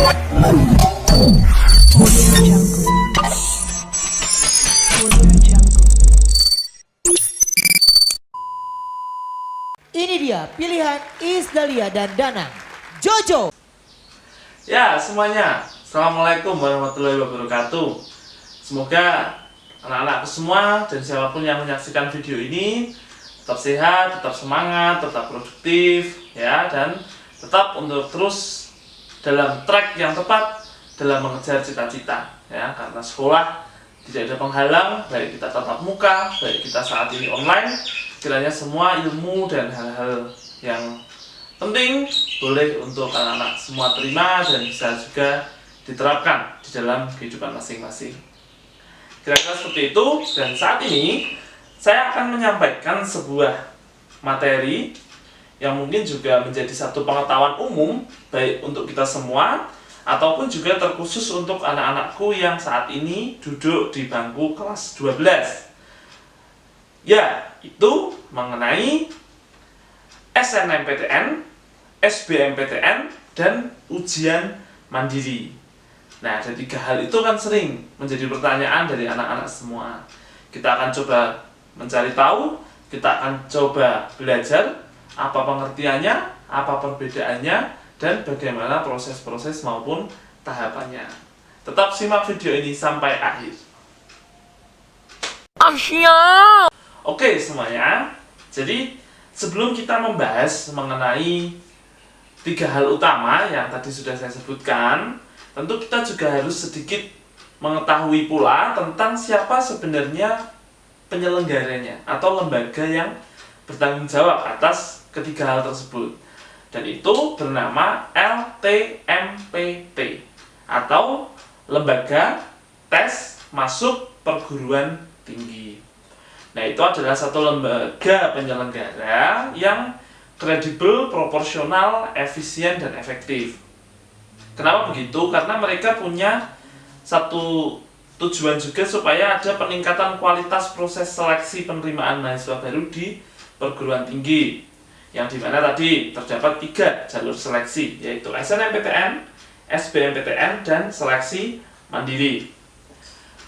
Ini dia pilihan Isdalia dan Danang. Jojo. Ya semuanya, Assalamualaikum warahmatullahi wabarakatuh. Semoga anak-anakku semua dan siapapun yang menyaksikan video ini tetap sehat, tetap semangat, tetap produktif ya, dan tetap untuk terus dalam track yang tepat dalam mengejar cita-cita ya, karena sekolah tidak ada penghalang, baik kita tatap muka, baik kita saat ini online. Kiranya semua ilmu dan hal-hal yang penting boleh untuk anak-anak semua terima dan bisa juga diterapkan di dalam kehidupan masing-masing. Kira-kira seperti itu, dan saat ini saya akan menyampaikan sebuah materi yang mungkin juga menjadi satu pengetahuan umum baik untuk kita semua ataupun juga terkhusus untuk anak-anakku yang saat ini duduk di bangku kelas 12. Ya, itu mengenai SNMPTN, SBMPTN, dan ujian mandiri. Nah, ada 3 hal itu kan sering menjadi pertanyaan dari anak-anak semua. Kita akan coba mencari tahu, kita akan coba belajar apa pengertiannya, apa perbedaannya, dan bagaimana proses-proses maupun tahapannya. Tetap simak video ini sampai akhir. Oke semuanya, jadi sebelum kita membahas mengenai 3 hal utama yang tadi sudah saya sebutkan, tentu kita juga harus sedikit mengetahui pula tentang siapa sebenarnya penyelenggaranya atau lembaga yang bertanggung jawab atas ketiga hal tersebut. Dan itu bernama LTMPT atau Lembaga Tes Masuk Perguruan Tinggi. Nah, itu adalah satu lembaga penyelenggara yang kredibel, proporsional, efisien, dan efektif. Kenapa begitu? Karena mereka punya satu tujuan juga supaya ada peningkatan kualitas proses seleksi penerimaan mahasiswa baru di perguruan tinggi, yang dimana tadi terdapat 3 jalur seleksi, yaitu SNMPTN, SBMPTN, dan seleksi mandiri.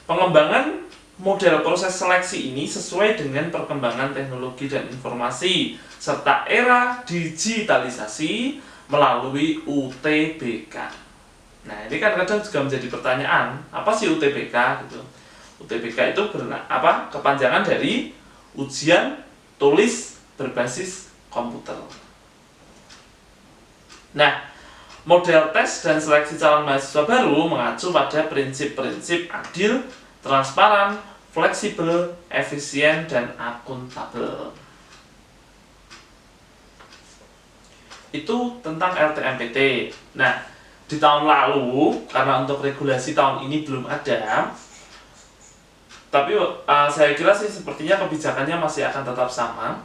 Pengembangan model proses seleksi ini sesuai dengan perkembangan teknologi dan informasi serta era digitalisasi melalui UTBK. Nah, ini kan kadang juga menjadi pertanyaan, apa sih UTBK gitu? UTBK itu kepanjangan dari ujian tulis berbasis komputer. Nah, model tes dan seleksi calon mahasiswa baru mengacu pada prinsip-prinsip adil, transparan, fleksibel, efisien, dan akuntabel. Itu tentang LTMPT. Nah, di tahun lalu, karena untuk regulasi tahun ini belum ada, tapi saya kira sih sepertinya kebijakannya masih akan tetap sama,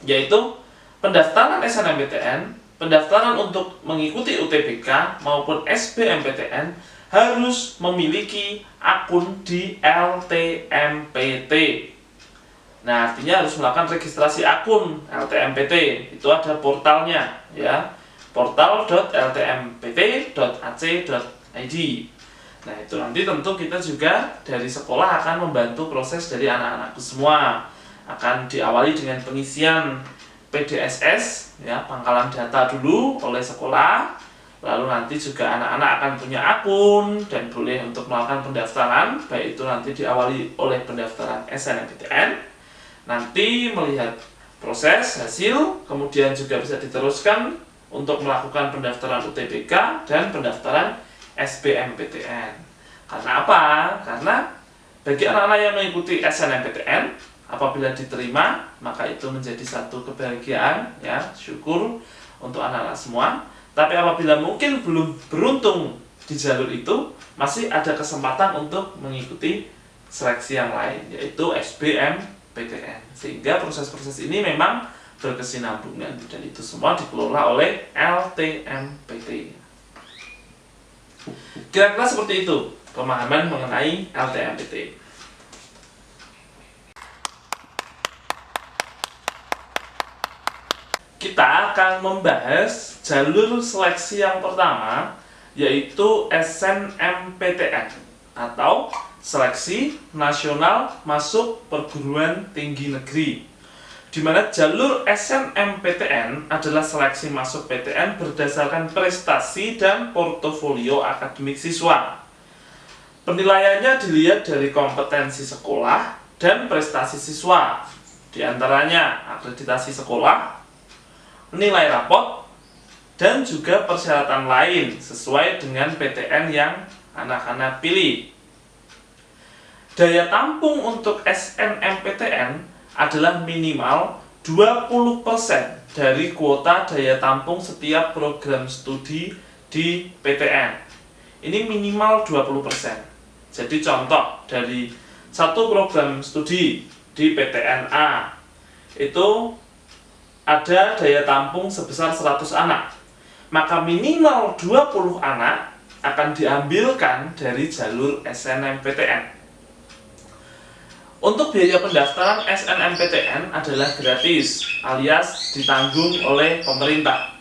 yaitu pendaftaran SNMPTN, pendaftaran untuk mengikuti UTBK maupun SBMPTN harus memiliki akun di LTMPT. Nah, artinya harus melakukan registrasi akun LTMPT. Itu ada portalnya ya, portal.ltmpt.ac.id. Nah, itu nanti tentu kita juga dari sekolah akan membantu proses dari anak-anakku semua. Akan diawali dengan pengisian PDSS ya, pangkalan data dulu oleh sekolah. Lalu nanti juga anak-anak akan punya akun dan boleh untuk melakukan pendaftaran, baik itu nanti diawali oleh pendaftaran SNMPTN, nanti melihat proses hasil, kemudian juga bisa diteruskan untuk melakukan pendaftaran UTBK dan pendaftaran SBMPTN. Karena apa? Karena bagi anak-anak yang mengikuti SNMPTN, apabila diterima, maka itu menjadi satu kebahagiaan ya, syukur untuk anak-anak semua. Tapi apabila mungkin belum beruntung di jalur itu, masih ada kesempatan untuk mengikuti seleksi yang lain, yaitu SBMPTN. Sehingga proses-proses ini memang berkesinambungan dan itu semua dikelola oleh LTMPT. Kira-kira seperti itu pemahaman mengenai LTMPT. Kita akan membahas jalur seleksi yang pertama, yaitu SNMPTN atau Seleksi Nasional Masuk Perguruan Tinggi Negeri, di mana jalur SNMPTN adalah seleksi masuk PTN berdasarkan prestasi dan portofolio akademik siswa. Penilaiannya dilihat dari kompetensi sekolah dan prestasi siswa, di antaranya akreditasi sekolah, nilai rapot, dan juga persyaratan lain sesuai dengan PTN yang anak-anak pilih. Daya tampung untuk SNMPTN adalah minimal 20% dari kuota daya tampung setiap program studi di PTN. Ini minimal 20%. Jadi contoh dari satu program studi di PTN A itu ada daya tampung sebesar 100 anak. Maka minimal 20 anak akan diambilkan dari jalur SNMPTN. Untuk biaya pendaftaran SNMPTN adalah gratis, alias ditanggung oleh pemerintah.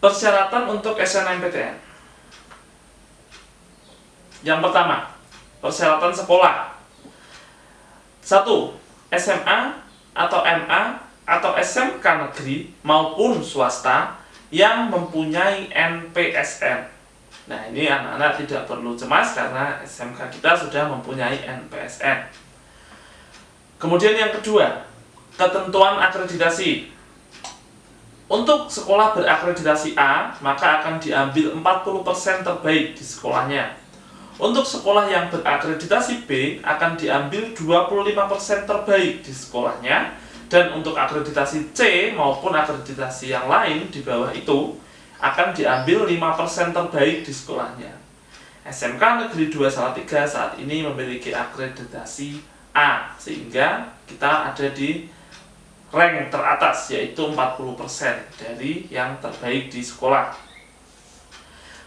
Persyaratan untuk SNMPTN. Yang pertama, persyaratan sekolah. 1. SMA atau MA atau SMK negeri maupun swasta yang mempunyai NPSN. Nah, ini anak-anak tidak perlu cemas karena SMK kita sudah mempunyai NPSN. Kemudian yang kedua, ketentuan akreditasi. Untuk sekolah berakreditasi A, maka akan diambil 40% terbaik di sekolahnya. Untuk sekolah yang berakreditasi B, akan diambil 25% terbaik di sekolahnya. Dan untuk akreditasi C maupun akreditasi yang lain di bawah itu, akan diambil 5% terbaik di sekolahnya. SMK Negeri 2 Salatiga saat ini memiliki akreditasi A, sehingga kita ada di rank teratas, yaitu 40% dari yang terbaik di sekolah.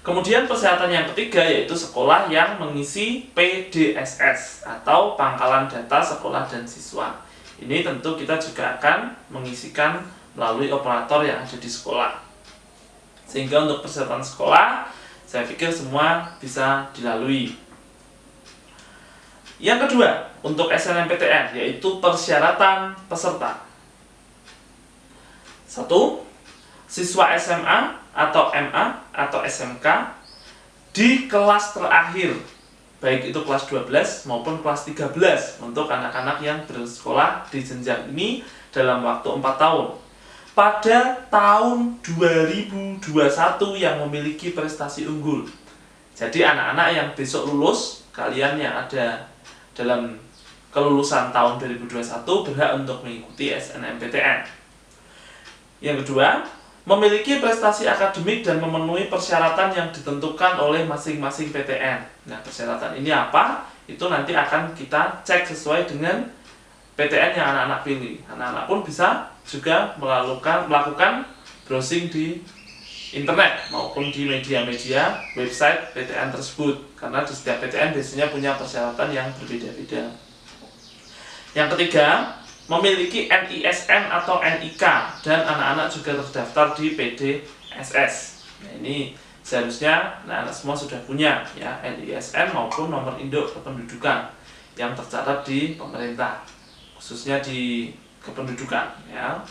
Kemudian persyaratan yang ketiga yaitu sekolah yang mengisi PDSS atau Pangkalan Data Sekolah dan Siswa. Ini tentu kita juga akan mengisikan melalui operator yang ada di sekolah. Sehingga untuk persyaratan sekolah, saya pikir semua bisa dilalui. Yang kedua, untuk SNMPTN, yaitu persyaratan peserta. 1. Siswa SMA atau MA atau SMK di kelas terakhir, baik itu kelas 12 maupun kelas 13 untuk anak-anak yang bersekolah di jenjang ini dalam waktu 4 tahun. Pada tahun 2021 yang memiliki prestasi unggul. Jadi anak-anak yang besok lulus, kalian yang ada dalam kelulusan tahun 2021 berhak untuk mengikuti SNMPTN. Yang kedua, memiliki prestasi akademik dan memenuhi persyaratan yang ditentukan oleh masing-masing PTN. Nah, persyaratan ini apa? Itu nanti akan kita cek sesuai dengan PTN yang anak-anak pilih. Anak-anak pun bisa juga melakukan browsing di internet maupun di media-media website PTN tersebut, karena di setiap PTN biasanya punya persyaratan yang berbeda-beda. Yang ketiga, memiliki NISN atau NIK dan anak-anak juga terdaftar di PDSS. Nah, ini seharusnya anak-anak semua sudah punya ya, NISN maupun nomor induk kependudukan yang tercatat di pemerintah, khususnya di kependudukan ya.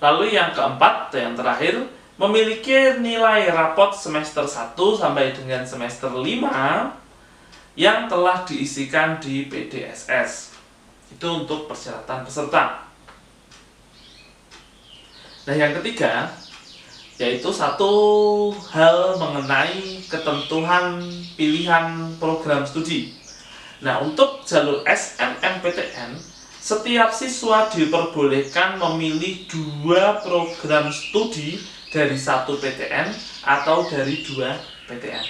Lalu yang keempat, yang terakhir, memiliki nilai rapot semester 1 sampai dengan semester 5 yang telah diisikan di PDSS. Itu untuk persyaratan peserta. Nah, yang ketiga yaitu satu hal mengenai ketentuan pilihan program studi. Nah, untuk jalur SNMPTN, setiap siswa diperbolehkan memilih 2 program studi dari 1 PTN atau dari 2 PTN.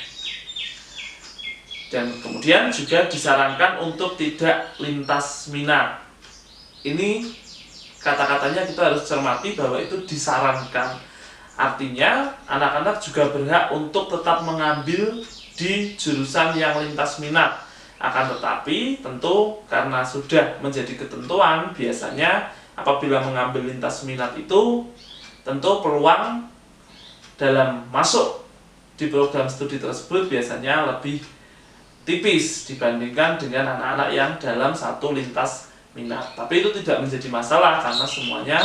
Dan kemudian juga disarankan untuk tidak lintas minat. Ini kata-katanya kita harus cermati bahwa itu disarankan. Artinya anak-anak juga berhak untuk tetap mengambil di jurusan yang lintas minat. Akan tetapi tentu karena sudah menjadi ketentuan, biasanya apabila mengambil lintas minat itu tentu peluang dalam masuk di program studi tersebut biasanya lebih tipis dibandingkan dengan anak-anak yang dalam satu lintas minat. Tapi itu tidak menjadi masalah karena semuanya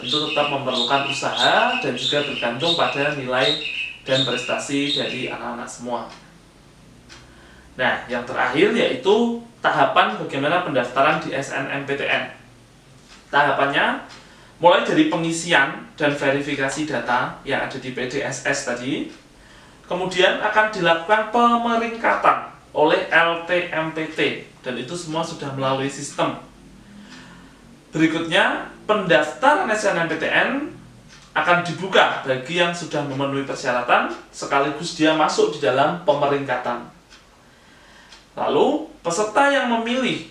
tentu tetap memerlukan usaha dan juga bergantung pada nilai dan prestasi dari anak-anak semua. Nah, yang terakhir yaitu tahapan bagaimana pendaftaran di SNMPTN. Tahapannya mulai dari pengisian dan verifikasi data yang ada di PDSS tadi, kemudian akan dilakukan pemeringkatan oleh LTMPT, dan itu semua sudah melalui sistem. Berikutnya, pendaftaran SNMPTN akan dibuka bagi yang sudah memenuhi persyaratan sekaligus dia masuk di dalam pemeringkatan. Lalu, peserta yang memilih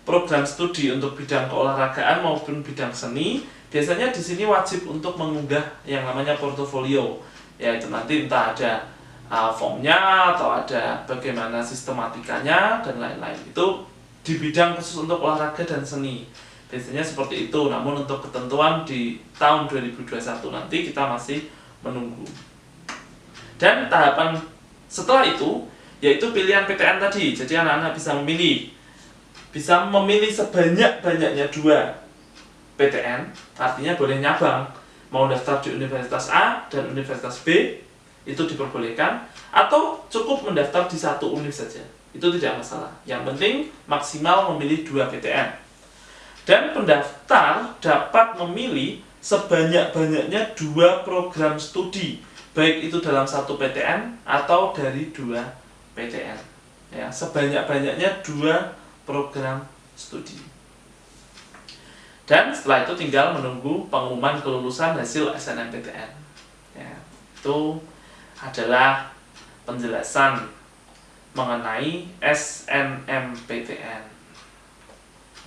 program studi untuk bidang keolahragaan maupun bidang seni, biasanya di sini wajib untuk mengunggah yang namanya portofolio, yaitu nanti entah ada formnya atau ada bagaimana sistematikanya dan lain-lain. Itu di bidang khusus untuk olahraga dan seni. Biasanya seperti itu, namun untuk ketentuan di tahun 2021 nanti kita masih menunggu. Dan tahapan setelah itu yaitu pilihan PTN tadi. Jadi anak-anak bisa memilih sebanyak-banyaknya 2 PTN, artinya boleh nyabang, mau daftar di Universitas A dan Universitas B, itu diperbolehkan, atau cukup mendaftar di satu univ saja, itu tidak masalah. Yang penting maksimal memilih 2 PTN. Dan pendaftar dapat memilih sebanyak-banyaknya 2 program studi, baik itu dalam satu PTN atau dari 2 PTN. Ya, sebanyak-banyaknya 2 program studi. Dan setelah itu tinggal menunggu pengumuman kelulusan hasil SNMPTN. Ya, itu adalah penjelasan mengenai SNMPTN.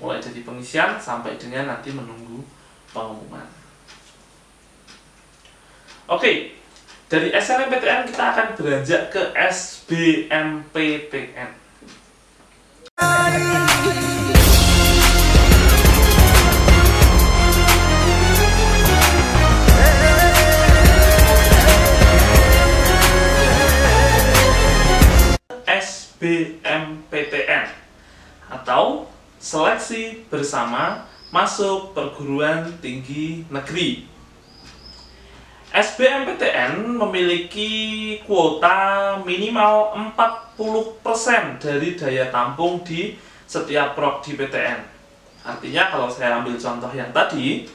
Mulai dari pengisian sampai dengan nanti menunggu pengumuman. Oke, dari SNMPTN kita akan beranjak ke SBMPTN. SBMPTN atau Seleksi Bersama Masuk Perguruan Tinggi Negeri. SBMPTN memiliki kuota minimal 40% dari daya tampung di setiap prodi PTN. Artinya kalau saya ambil contoh yang tadi,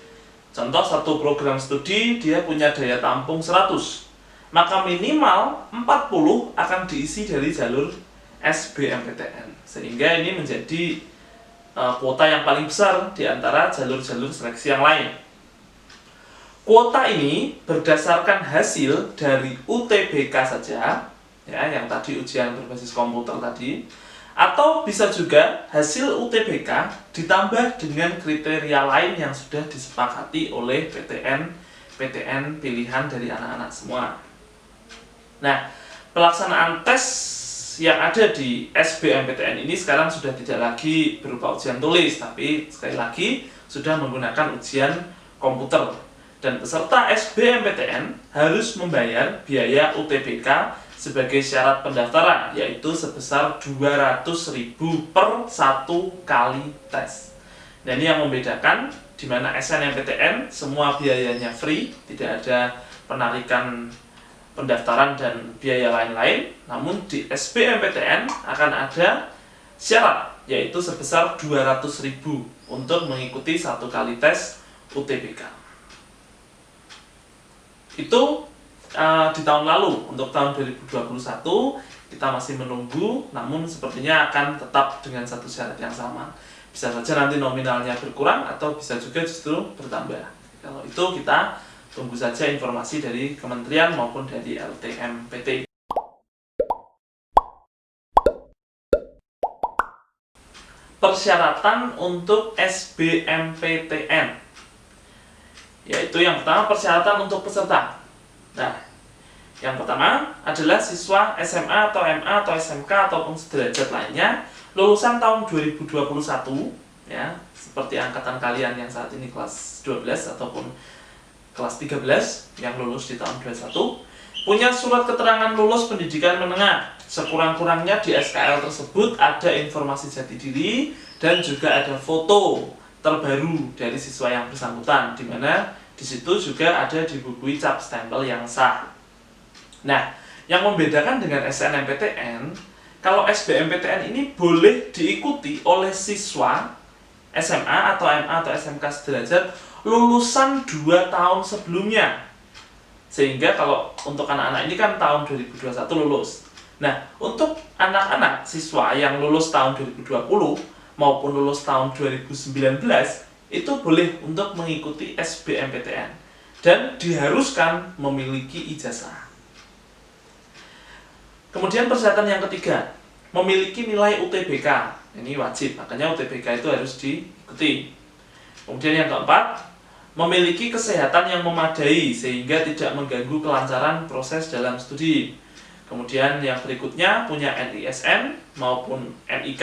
contoh satu program studi dia punya daya tampung 100, maka minimal 40 akan diisi dari jalur SBMPTN. Sehingga ini menjadi kuota yang paling besar di antara jalur-jalur seleksi yang lain. Kuota ini berdasarkan hasil dari UTBK saja, ya, yang tadi ujian berbasis komputer tadi, atau bisa juga hasil UTBK ditambah dengan kriteria lain yang sudah disepakati oleh PTN pilihan dari anak-anak semua. Nah, pelaksanaan tes yang ada di SBMPTN ini sekarang sudah tidak lagi berupa ujian tulis, tapi sekali lagi sudah menggunakan ujian komputer. Dan peserta SBMPTN harus membayar biaya UTBK sebagai syarat pendaftaran, yaitu sebesar 200.000 per 1 kali tes. Nah, ini yang membedakan, di mana SNMPTN semua biayanya free, tidak ada penarikan pendaftaran dan biaya lain-lain. Namun di SBMPTN akan ada syarat, yaitu sebesar 200.000 untuk mengikuti 1 kali tes UTBK. Itu di tahun lalu. Untuk tahun 2021 kita masih menunggu, namun sepertinya akan tetap dengan satu syarat yang sama. Bisa saja nanti nominalnya berkurang atau bisa juga justru bertambah. Kalau itu kita tunggu saja informasi dari kementerian maupun dari LTMPT. Persyaratan untuk SBMPTN, yaitu yang pertama persyaratan untuk peserta. Nah, yang pertama adalah siswa SMA atau MA atau SMK ataupun sederajat lainnya lulusan tahun 2021, ya, seperti angkatan kalian yang saat ini kelas 12 ataupun kelas 13 yang lulus di tahun 21, punya surat keterangan lulus pendidikan menengah. Sekurang-kurangnya di SKL tersebut ada informasi jati diri dan juga ada foto terbaru dari siswa yang bersangkutan, di mana di situ juga ada dibubui cap stempel yang sah. Nah, yang membedakan dengan SNMPTN, kalau SBMPTN ini boleh diikuti oleh siswa SMA atau MA atau SMK sederajat lulusan 2 tahun sebelumnya. Sehingga kalau untuk anak-anak ini kan tahun 2021 lulus. Nah, untuk anak-anak siswa yang lulus tahun 2020 maupun lulus tahun 2019 itu boleh untuk mengikuti SBMPTN dan diharuskan memiliki ijazah. Kemudian persyaratan yang ketiga, memiliki nilai UTBK. Ini wajib, makanya UTBK itu harus diikuti. Kemudian yang keempat, memiliki kesehatan yang memadai sehingga tidak mengganggu kelancaran proses dalam studi. Kemudian yang berikutnya punya NISN maupun NIK.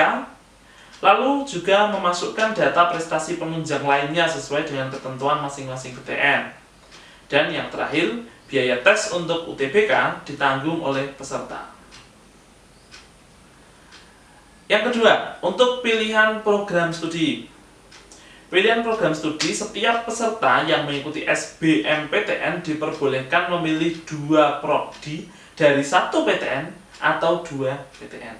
Lalu juga memasukkan data prestasi penunjang lainnya sesuai dengan ketentuan masing-masing PTN. Dan yang terakhir, biaya tes untuk UTBK ditanggung oleh peserta. Yang kedua, untuk pilihan program studi. Pilihan program studi, setiap peserta yang mengikuti SBMPTN diperbolehkan memilih 2 prodi dari 1 PTN atau 2 PTN.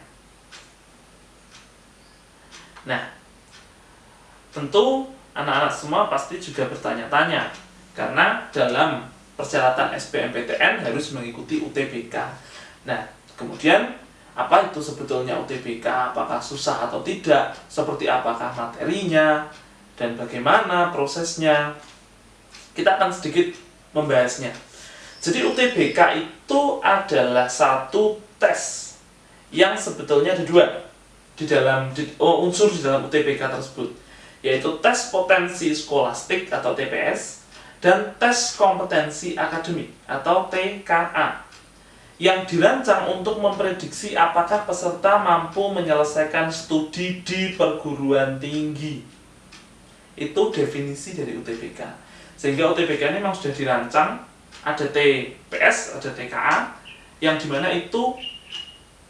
Nah, tentu anak-anak semua pasti juga bertanya-tanya, karena dalam persyaratan SBMPTN harus mengikuti UTBK. Nah, kemudian apa itu sebetulnya UTBK? Apakah susah atau tidak? Seperti apakah materinya? Dan bagaimana prosesnya? Kita akan sedikit membahasnya. Jadi UTBK itu adalah satu tes yang sebetulnya ada 2 di dalam unsur di dalam UTBK tersebut, yaitu tes potensi skolastik atau TPS dan tes kompetensi akademik atau TKA, yang dirancang untuk memprediksi apakah peserta mampu menyelesaikan studi di perguruan tinggi. Itu definisi dari UTBK. Sehingga UTBK ini memang sudah dirancang, ada TPS, ada TKA, yang dimana itu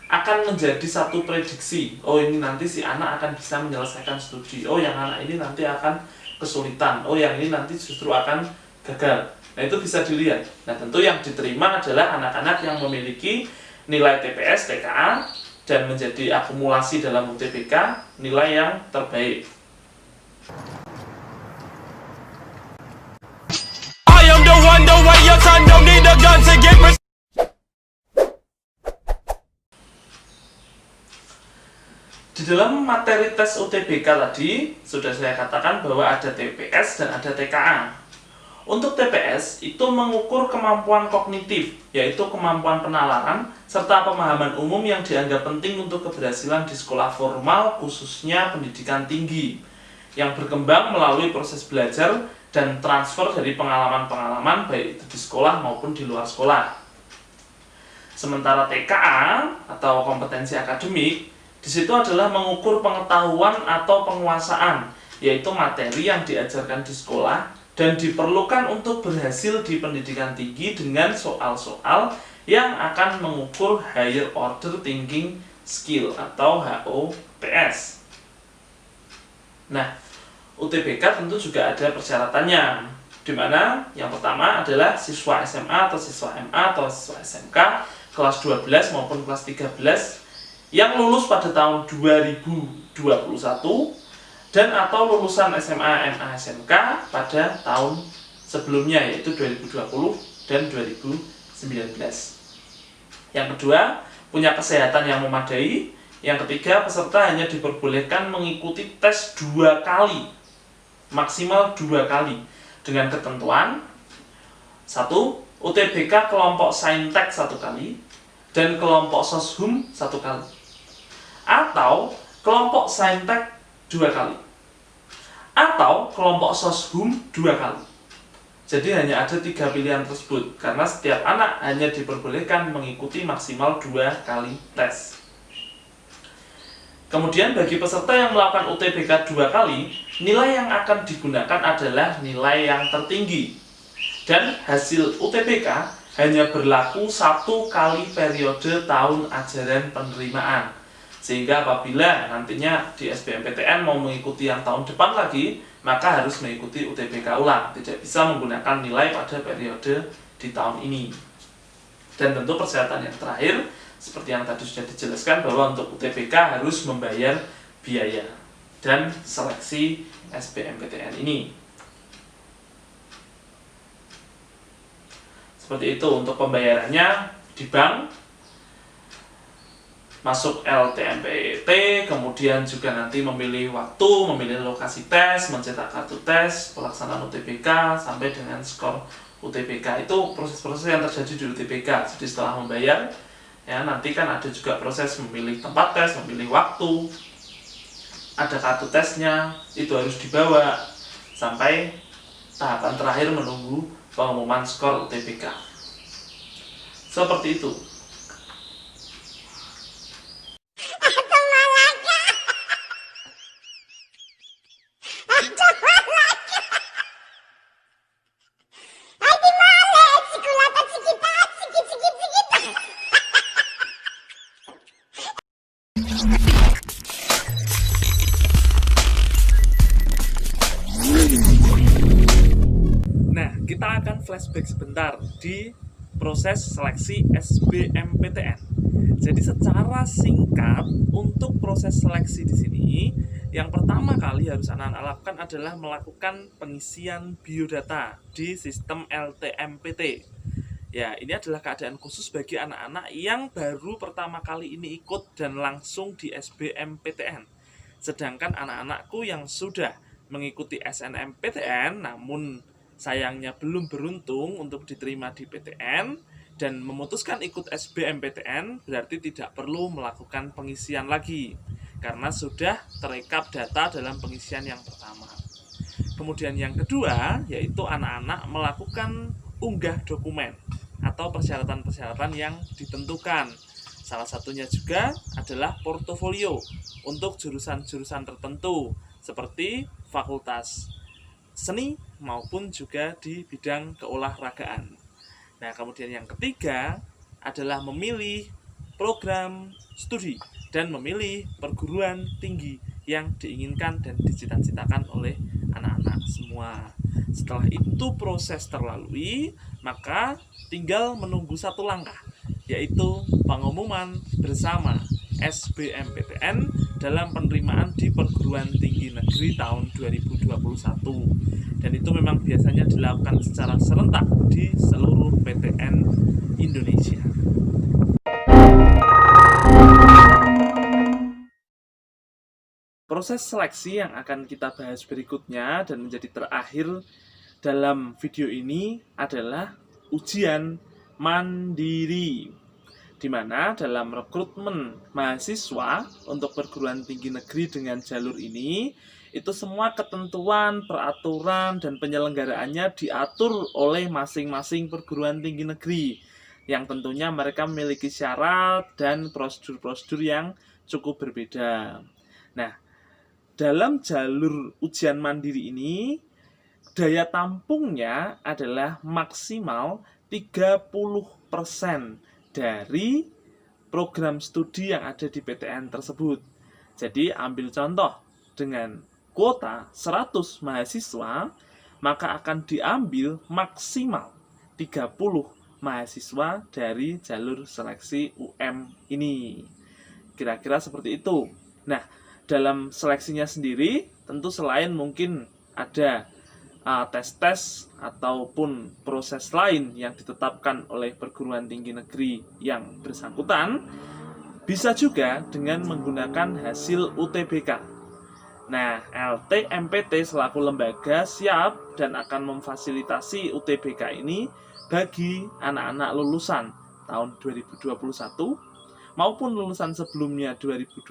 akan menjadi satu prediksi. Oh, ini nanti si anak akan bisa menyelesaikan studi. Oh, yang anak ini nanti akan kesulitan. Oh, yang ini nanti justru akan gagal. Nah, itu bisa dilihat. Nah, tentu yang diterima adalah anak-anak yang memiliki nilai TPS, TKA, dan menjadi akumulasi dalam UTBK nilai yang terbaik. Di dalam materi tes UTBK tadi sudah saya katakan bahwa ada TPS dan ada TKA. Untuk TPS itu mengukur kemampuan kognitif, yaitu kemampuan penalaran serta pemahaman umum yang dianggap penting untuk keberhasilan di sekolah formal, khususnya pendidikan tinggi, yang berkembang melalui proses belajar dan transfer dari pengalaman-pengalaman baik itu di sekolah maupun di luar sekolah. Sementara TKA atau kompetensi akademik di situ adalah mengukur pengetahuan atau penguasaan, yaitu materi yang diajarkan di sekolah dan diperlukan untuk berhasil di pendidikan tinggi dengan soal-soal yang akan mengukur Higher Order Thinking Skill atau HOTS. Nah, UTBK tentu juga ada persyaratannya, di mana yang pertama adalah siswa SMA atau siswa MA atau siswa SMK kelas 12 maupun kelas 13 yang lulus pada tahun 2021 dan atau lulusan SMA, MA, SMK pada tahun sebelumnya, yaitu 2020 dan 2019. Yang kedua, punya kesehatan yang memadai. Yang ketiga, peserta hanya diperbolehkan mengikuti tes 2 kali, maksimal 2 kali, dengan ketentuan 1. UTBK kelompok Saintek 1 kali dan kelompok Soshum 1 kali, atau kelompok Saintek 2 kali, atau kelompok Soshum 2 kali. Jadi hanya ada 3 pilihan tersebut, karena setiap anak hanya diperbolehkan mengikuti maksimal 2 kali tes. Kemudian bagi peserta yang melakukan UTBK 2 kali, nilai yang akan digunakan adalah nilai yang tertinggi. Dan hasil UTBK hanya berlaku 1 kali periode tahun ajaran penerimaan. Sehingga apabila nantinya di SBMPTN mau mengikuti yang tahun depan lagi, maka harus mengikuti UTBK ulang, tidak bisa menggunakan nilai pada periode di tahun ini. Dan tentu persyaratan yang terakhir, seperti yang tadi sudah dijelaskan, bahwa untuk UTBK harus membayar biaya dan seleksi SBMPTN ini. Seperti itu untuk pembayarannya di bank, masuk LTMPT, kemudian juga nanti memilih waktu, memilih lokasi tes, mencetak kartu tes, pelaksanaan UTBK, sampai dengan skor UTBK. Itu proses-proses yang terjadi di UTBK. Jadi setelah membayar, ya nanti kan ada juga proses memilih tempat tes, memilih waktu, ada kartu tesnya, itu harus dibawa sampai tahapan terakhir menunggu pengumuman skor UTBK. Seperti itu. Nah, kita akan flashback sebentar di proses seleksi SBMPTN. Jadi secara singkat untuk proses seleksi di sini, yang pertama kali harus anak-anak lakukan adalah melakukan pengisian biodata di sistem LTMPT. Ya, ini adalah keadaan khusus bagi anak-anak yang baru pertama kali ini ikut dan langsung di SBMPTN. Sedangkan anak-anakku yang sudah mengikuti SNMPTN namun sayangnya belum beruntung untuk diterima di PTN dan memutuskan ikut SBMPTN, berarti tidak perlu melakukan pengisian lagi karena sudah terekap data dalam pengisian yang pertama. Kemudian yang kedua yaitu anak-anak melakukan unggah dokumen atau persyaratan-persyaratan yang ditentukan. Salah satunya juga adalah portofolio untuk jurusan-jurusan tertentu seperti fakultas seni maupun juga di bidang keolahragaan. Nah, kemudian yang ketiga adalah memilih program studi dan memilih perguruan tinggi yang diinginkan dan dicita-citakan oleh anak-anak semua. Setelah itu proses terlalui, maka tinggal menunggu satu langkah, yaitu pengumuman bersama SBMPTN dalam penerimaan di perguruan tinggi negeri tahun 2021. Dan itu memang biasanya dilakukan secara serentak di seluruh PTN Indonesia. Proses seleksi yang akan kita bahas berikutnya dan menjadi terakhir dalam video ini adalah ujian mandiri, di mana dalam rekrutmen mahasiswa untuk perguruan tinggi negeri dengan jalur ini, itu semua ketentuan, peraturan, dan penyelenggaraannya diatur oleh masing-masing perguruan tinggi negeri, yang tentunya mereka memiliki syarat dan prosedur-prosedur yang cukup berbeda. Nah, dalam jalur ujian mandiri ini, daya tampungnya adalah maksimal 30% dari program studi yang ada di PTN tersebut. Jadi ambil contoh, dengan kuota 100 mahasiswa, maka akan diambil maksimal 30 mahasiswa dari jalur seleksi UM ini. Kira-kira seperti itu. Nah, dalam seleksinya sendiri, tentu selain mungkin ada tes-tes ataupun proses lain yang ditetapkan oleh perguruan tinggi negeri yang bersangkutan, bisa juga dengan menggunakan hasil UTBK. Nah, LTMPT selaku lembaga siap dan akan memfasilitasi UTBK ini bagi anak-anak lulusan tahun 2021 maupun lulusan sebelumnya 2020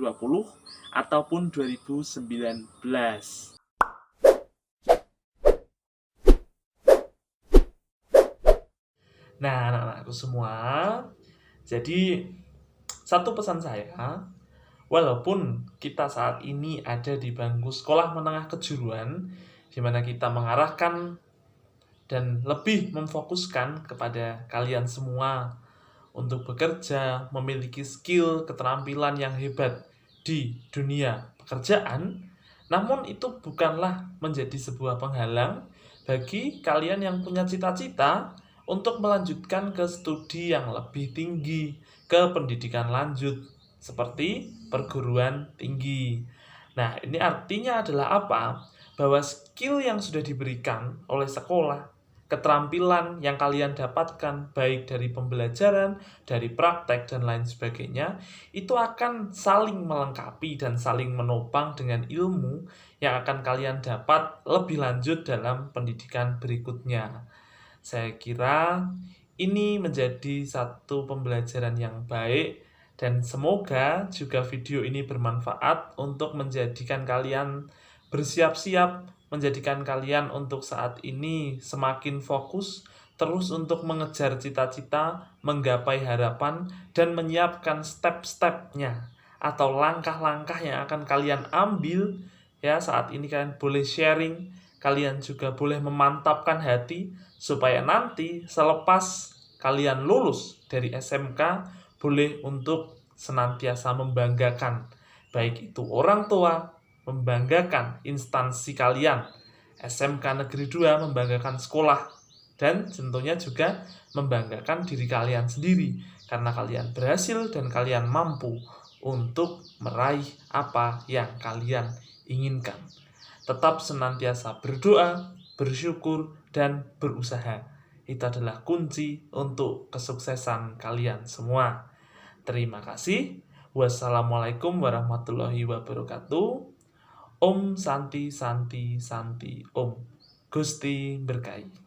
ataupun 2019. Nah, anak-anakku semua, jadi satu pesan saya, walaupun kita saat ini ada di bangku sekolah menengah kejuruan, di mana kita mengarahkan dan lebih memfokuskan kepada kalian semua untuk bekerja, memiliki skill, keterampilan yang hebat di dunia pekerjaan. Namun itu bukanlah menjadi sebuah penghalang bagi kalian yang punya cita-cita untuk melanjutkan ke studi yang lebih tinggi, ke pendidikan lanjut, seperti perguruan tinggi. Nah, ini artinya adalah apa? Bahwa skill yang sudah diberikan oleh sekolah, keterampilan yang kalian dapatkan baik dari pembelajaran, dari praktek, dan lain sebagainya, itu akan saling melengkapi dan saling menopang dengan ilmu yang akan kalian dapat lebih lanjut dalam pendidikan berikutnya. Saya kira ini menjadi satu pembelajaran yang baik dan semoga juga video ini bermanfaat untuk menjadikan kalian bersiap-siap, menjadikan kalian untuk saat ini semakin fokus terus untuk mengejar cita-cita, menggapai harapan, dan menyiapkan step-stepnya atau langkah-langkah yang akan kalian ambil. Ya, saat ini kalian boleh sharing, kalian juga boleh memantapkan hati supaya nanti selepas kalian lulus dari SMK boleh untuk senantiasa membanggakan baik itu orang tua, membanggakan instansi kalian, SMK Negeri 2 membanggakan sekolah, dan tentunya juga membanggakan diri kalian sendiri karena kalian berhasil dan kalian mampu untuk meraih apa yang kalian inginkan. Tetap senantiasa berdoa, bersyukur, dan berusaha. Itu adalah kunci untuk kesuksesan kalian semua. Terima kasih. Wassalamualaikum warahmatullahi wabarakatuh. Om Santi Santi Santi Om. Gusti berkahi.